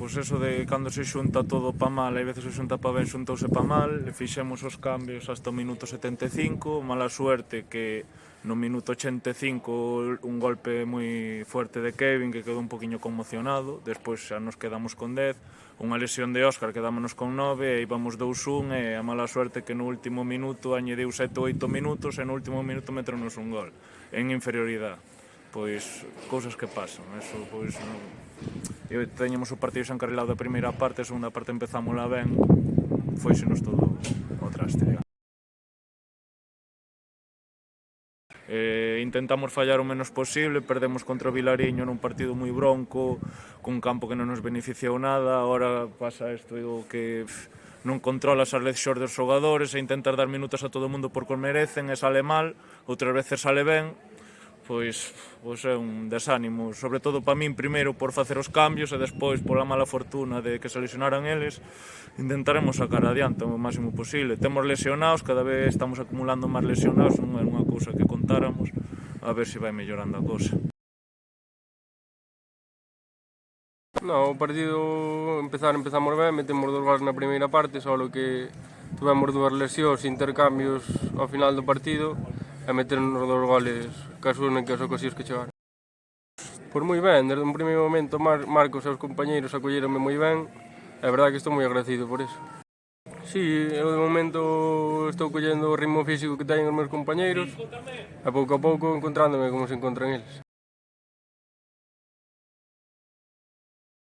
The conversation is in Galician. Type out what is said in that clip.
pois eso de cando se xunta todo pa mal, hai veces se xunta pa ben, xuntouse pa mal, fixemos os cambios hasta o minuto 75, mala suerte que no minuto 85 un golpe moi fuerte de Kevin que quedou un poquinho conmocionado, despois xa nos quedamos con 10, unha lesión de Óscar quedámonos con 9 e íbamos 2-1 e a mala suerte que no último minuto añadiu 7 ou 8 minutos e no último minuto meteronos un gol en inferioridade. Pois cousas que pasan, eso pois non... Teñemos o partido xa encarrilado da primeira parte, a segunda parte empezámola ben, foixenos todo o traste. Intentamos fallar o menos posible, perdemos contra o Vilariño nun partido moi bronco, cun campo que non nos beneficiou nada, agora pasa isto que non controlas as lesións dos xogadores e intentas dar minutos a todo o mundo porque os merecen e sale mal, outras veces sale ben, pois é un desánimo, sobre todo para min primeiro por facer os cambios e despois pola mala fortuna de que se lesionaran eles, intentaremos sacar adiante o máximo posible. Temos lesionados, cada vez estamos acumulando máis lesionados, non é unha cousa que contáramos, a ver se vai mellorando a cousa. No, o partido empezamos ben, metemos 2 gols na primeira parte, só que tivemos 2 lesións, intercambios ao final do partido e meternos 2 goles que asunen que as ocasións que chegaron. Pois moi ben, desde un primeiro momento Marcos e os compañeiros acolleronme moi ben e a verdade que estou moi agradecido por eso. Si, eu de momento estou collendo o ritmo físico que teñen os meus compañeiros e pouco a pouco encontrándome como se encontran eles.